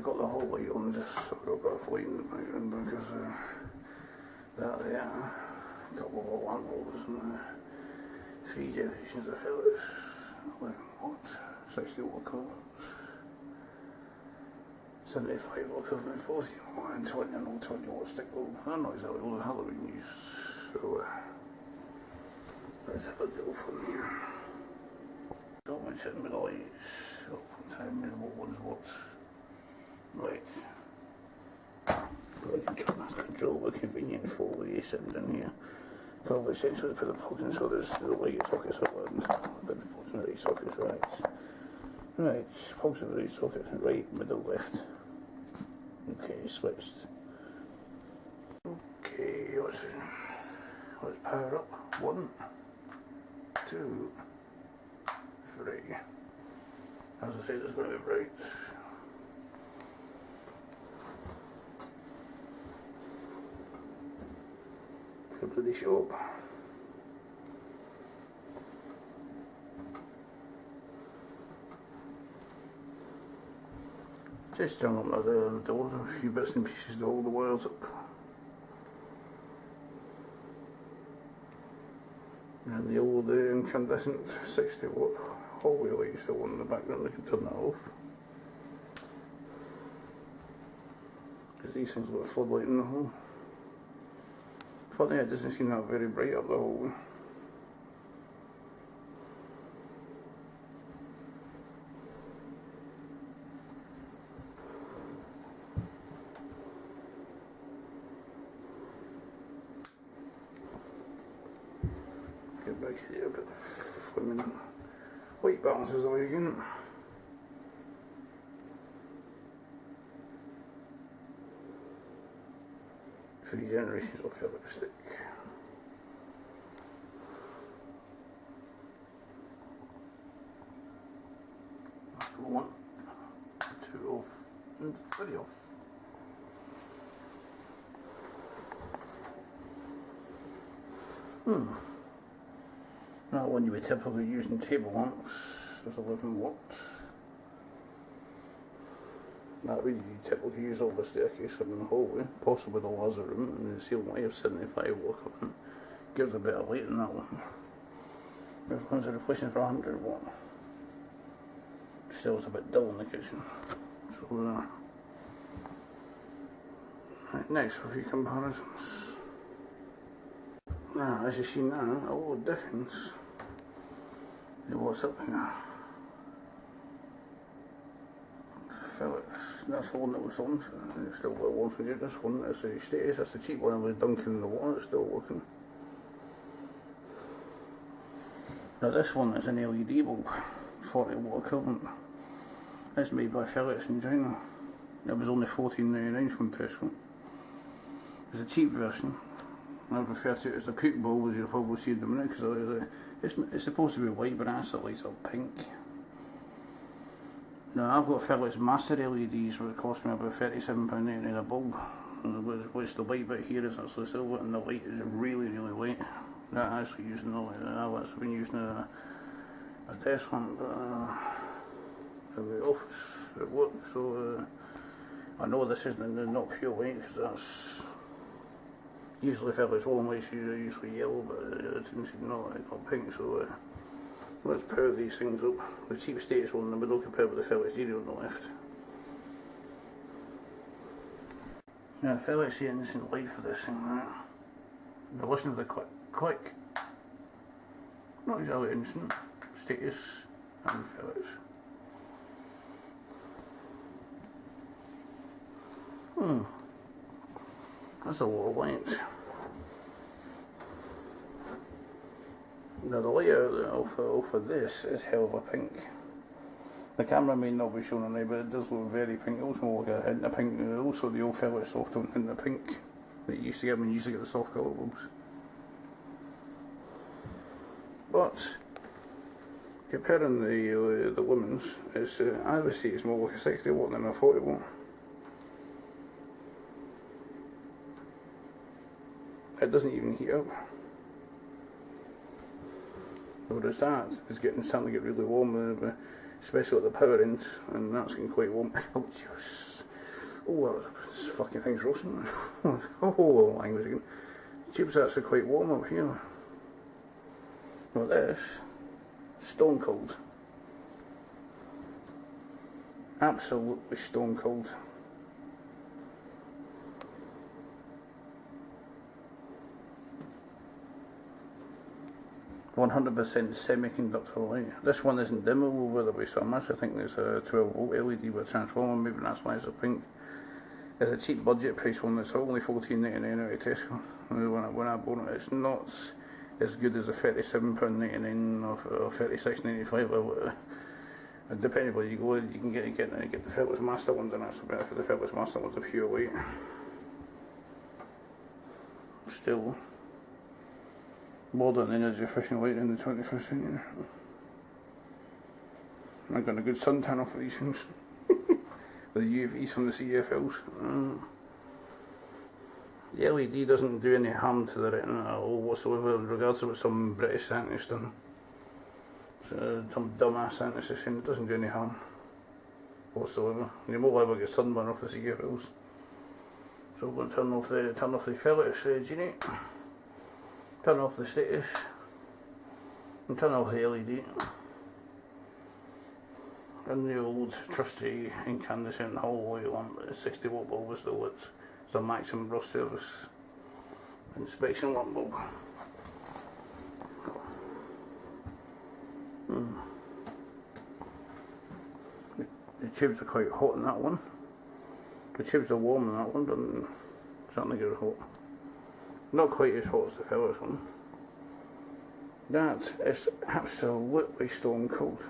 got the whole light on, just so I've got a bit of light in the background because that there, a couple of lamp holders and 3 generations of Philips, 11 watt, 60 watt coils, 75 watt equivalent 40 watt and 20 and 20 watt stick bulb. I don't know exactly all the Halogen use, so let's have a go from here. Don't mention the lights, open time minimal ones what. Right. But I can turn that control with convenience for the sitting down here. So essentially put the plug in so there's the light sockets up and then the plugs in the right sockets, right. Right, plugs in the right socket, right, middle, left. Okay, switched. Okay, let's power up. 1, 2, 3. As I said, it's going to be bright. Go to the shop. Just turn up the doors, a few bits and pieces to hold the wires up. And the old incandescent 60 watt hallway light still on in the background, I can turn that off. Because these things got a floodlight in the hole. Funny, it doesn't seem that very bright up the hallway. Get back here, but flaming white balances away again. Three generations of Philips stick. That's 1, 2 off, and 3 off. That one you would typically use in table lamps, there's 11 watts. That way you typically use all the staircase in the hallway, possibly the laser room, and the ceiling light of 75 watt equivalent. Gives a bit of light in that one. There's ones that are replacing for 100 watt. Still it's a bit dull in the kitchen. So right, next a few comparisons. As you see now, a lot of difference in what's up here. Philips, that's the one that was on, so it's still got one for you. This one is the status, that's the cheap one with dunking in the water, it's still working. Now this one is an LED bulb, 40 watt equivalent. It's made by Philips in China. It was only $14.99 from Tesco. It's a cheap version. I refer to it as the puke bulb, as you'll probably see in the minute, because it's supposed to be white, but it actually lights up pink. Now I've got Philips Master LEDs, which cost me about £37.99 a bulb. Which the light bit here is actually silver, and the light is really light. Not actually using the light. I've actually been using a desk lamp in the office at work, so I know this isn't not pure white, because that's usually Philips home lights are usually yellow, but it didn't seem not pink, so let's power these things up. The cheap status one in the middle compared with the Philips Zero on the left. Now Philips the instant light for this thing now. Now listen to the click. Not exactly instant. Status and Philips. That's a lot of light. Now the light off of this is hell of a pink. The camera may not be showing on there, but it does look very pink. It also looks like a hint of pink. Also the old Philips soft tone hint of pink that you used to get when you used to get the soft colour bulbs. But comparing the lumens, it's I would say it's more like a 60 watt than a 40 watt. It doesn't even heat up. Whereas that is starting to get really warm, especially at the power end, and that's getting quite warm. Oh, jeez. Oh, this fucking thing's roasting. Oh, language again. Tubes actually quite warm up here. Well, this, stone cold. Absolutely stone cold. "100% semiconductor light." This one isn't dimmable, by the way, so I must think there's a 12 volt LED with a transformer, maybe that's why it's a pink. It's a cheap budget price one, it's only $14.99 out of Tesco. When I bought it, it's not as good as a £37.99 or £36.95. Depending where you go, you can get the Philips Master ones, and that's better because the Philips Master ones are pure white. Still, modern energy efficient light in the 21st century. I've got a good suntan off of these things. The UVs from the CFLs. The LED doesn't do any harm to the retina at all whatsoever, regardless of what some British scientist done. So, some dumbass scientist is saying it doesn't do any harm whatsoever. You won't ever get sunburn off the CFLs. So we're going to turn off the Philips genie, turn off the status, and turn off the LED. And the old trusty incandescent halogen lamp, 60 watt bulb is still lit. It's a maximum rust service inspection lamp bulb. The tubes are quite hot in that one. The tubes are warm in that one, but certainly get hot. Not quite as hot as the Philips one. That is absolutely stone cold.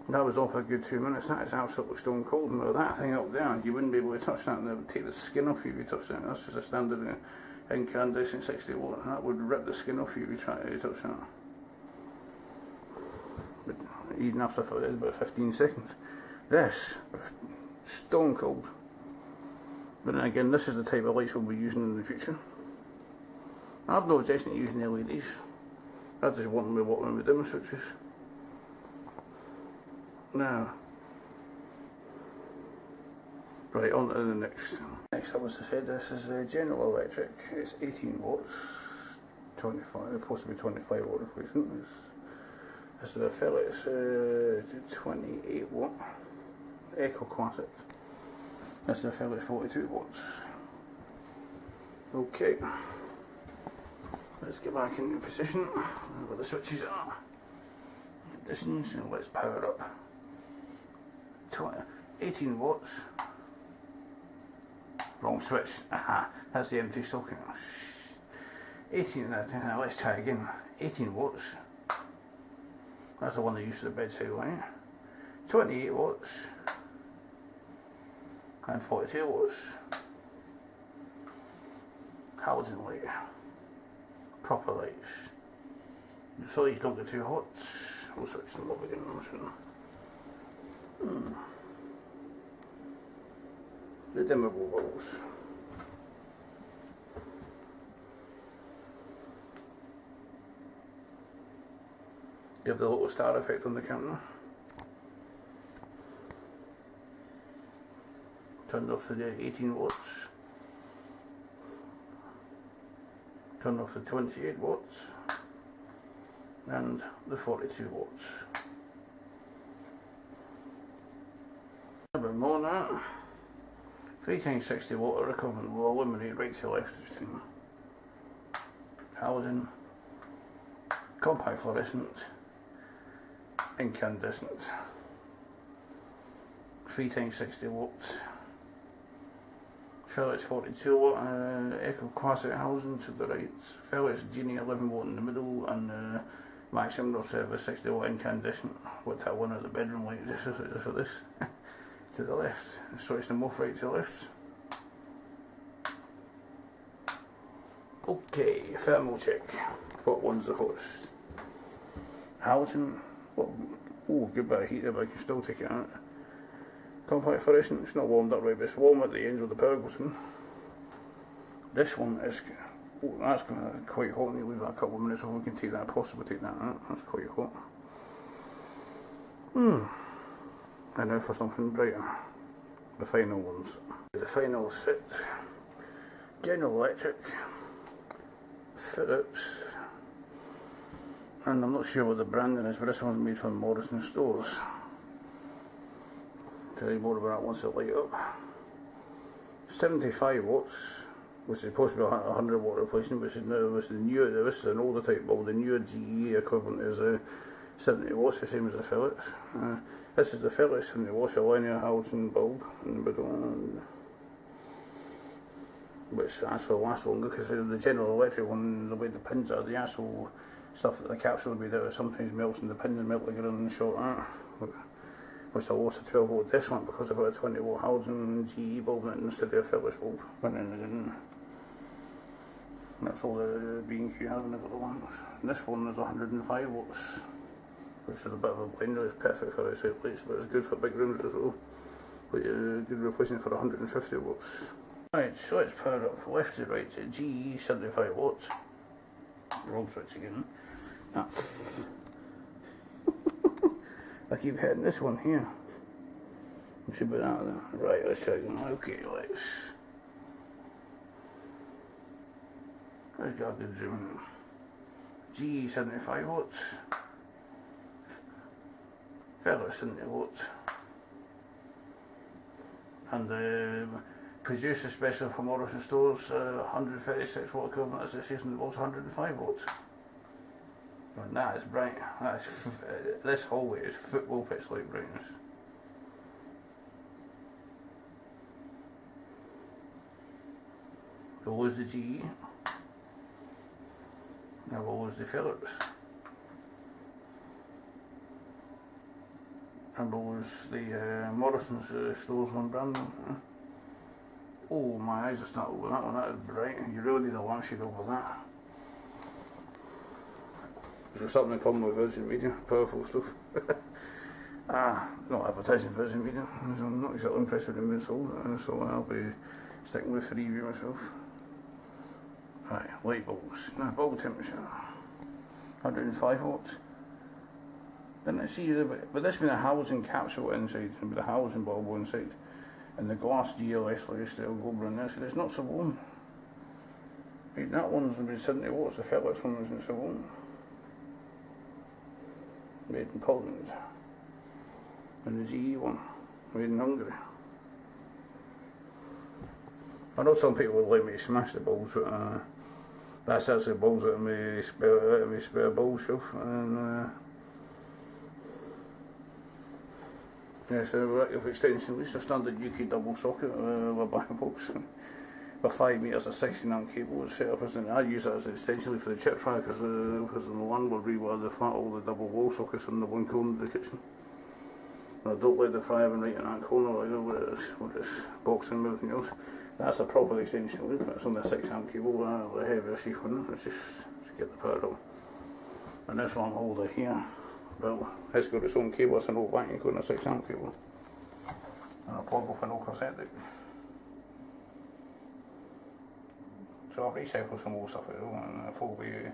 That was on for a good 2 minutes. That is absolutely stone cold. Now that thing up there, you wouldn't be able to touch that, and it would take the skin off you if you touched it. That's just a standard incandescent 60 watt. That would rip the skin off you if you try to touch that. But even after it is about 15 seconds. This, stone cold. But then again, this is the type of lights we'll be using in the future. I have no objection to using LEDs. I just want them to work with dimmer switches. Now, right, on to the next. Next up, as I said, this is General Electric. It's 18 watts, 25, supposed to be 25 watt replacement. This is a Philips 28 watt Eco Classic. This is a Philips 42 watts. Okay, let's get back into position where the switches are. Distance, and let's power up. 18 watts. Wrong switch. Aha, that's the empty socket. 18, now let's try again. 18 watts. That's the one they use for the bedside light. 28 watts. And 42 watts. Halogen light. Proper lights. So these don't get too hot. We'll switch them off again. The dimmable bulbs. Give the little star effect on the camera. Turned off the 18 watts. Turned off the 28 watts. And the 42 watts. A bit more than that. 3 times 60 watt equivalent will illuminate right to left. Halogen, compact fluorescent, incandescent. 3 times 60 watts. Philips 42 watt Eco Classic Halogen to the right. Philips Genie 11 watt in the middle, and maximum of service 60 watt incandescent. What that one out of the bedroom light just for this. To the left. Switch them off right to left. Okay, thermal check. What one's the hottest? Halogen. Oh, good bit of heat there, but I can still take it out. Compact fluorescent. It's not warmed up right, but it's warm at the ends where the power goes in. This one is Oh, that's quite hot. Need to leave that a couple of minutes so we can take that, possibly take that out. That's quite hot. And now for something brighter. The final ones. The final set. General Electric, Philips, and I'm not sure what the branding is, but this one's made from Morrison stores. Tell you more about that once it light up. 75 watts, which is supposed to be a 100 watt replacement, which is now this is an older type bulb. The newer GE equivalent is 70 watts, the same as the Philips. This is the Philips 70 watts, a linear halogen bulb in the middle, which actually lasts longer because the General Electric one, the way the pins are, the actual stuff that the capsule will be there sometimes melts and the pins melt like a short arc, which I lost a 12 volt this one because I've got a 20 volt halogen GE bulb in it instead of a Philips bulb. Went in again. That's all the B&Q have in the other ones. And this one is 105 watts, which is a bit of a blender. It's perfect for outside lights, but it's good for big rooms as well. But good replacement for 150 watts. Right, so let's power up left to right to GE 75 watts. Wrong switch again. Ah. I keep hitting this one here. It should be that there. Right, let's try again. Okay, let's get a good zoom in. GE 75 watts. Philips 70 watts. And produced especially for Morrison stores, 136 watt equivalent, as it says in the box, 105 watts. And that is bright. That is this hallway is football pitch like brightness. Below is the GE. Now below is the Philips. And below is the Morrison's stores on Brandon. Oh, my eyes are starting over that one. That is bright. You really need a lampshade over that. There's something in common with Virgin Media. Powerful stuff. Not advertising Virgin Media. I'm not exactly impressed with them being sold, so I'll be sticking with Freeview myself. Right, light bulbs. Now, bulb temperature 105 watts. Didn't I see but this being a halogen capsule inside, and with a halogen bulb inside, and the glass GLS style globe around there, so it's not so warm. Right, that one's been 70 watts, the Philips one isn't so warm. Made in Poland. And the GE one, made in Hungary. I know some people would like me to smash the bulbs, but that's actually bulbs that are my spare bulb shelf. And yeah, so of extension leads, a standard UK double socket with a back box. With 5 metres of 16 amp cable is set up as I use that as an extension lead for the chip fryer because in the landlord rewire the flat all the double wall sockets in the one corner of the kitchen. And I don't let the fryer in right in that corner like with this box and everything else. That's a proper extension lead, but it's on the 6 amp cable with a heavier sheath on it. It's just to get the power up. And this long holder here, well, it's got its own cable, it's an old vacuum cone, a 6 amp cable. And a plug off an old cassette deck. So I've recycled some old stuff as well, and a full bay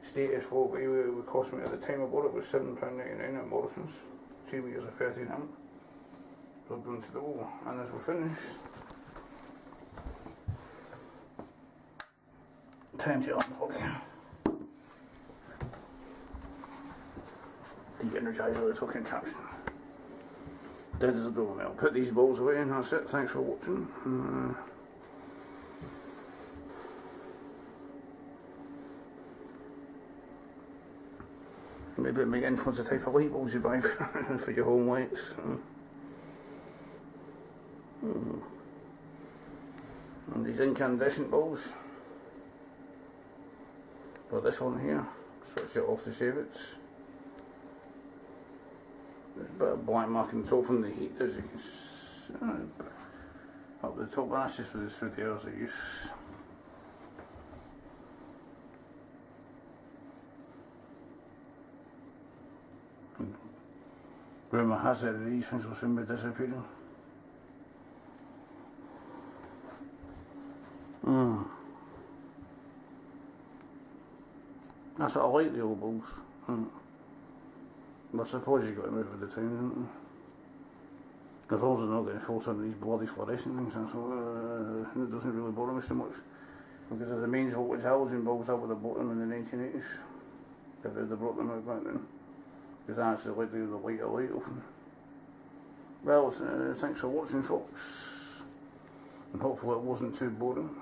status full bay would cost me at the time I bought it was £7.99 at Morrison's, 2 metres of 13 amp, plugged into the wall. And as we're finished, time to unplug. De-energise all the token traction. Dead as a doornail. Put these balls away and that's it. Thanks for watching. Maybe it may influence the type of light bulbs you buy for your home lights. And these incandescent bulbs. Well, this one here, switch it off to save it. There's a bit of black mark on the top from the heat, as you can see. Up the top, that's just for the air I use. Rumour has it these things will soon be disappearing. That's what I like, the old bulbs. But I suppose you've got to move with the time, haven't you? As long as they're not getting full some of these bloody fluorescent things, that's all, it doesn't really bother me so much. Because of the mains voltage halogen bulbs that would have bought them in the 1980s. If they'd have brought them out back then. Because I actually like to do the light open. Well, thanks for watching, folks. And hopefully it wasn't too boring.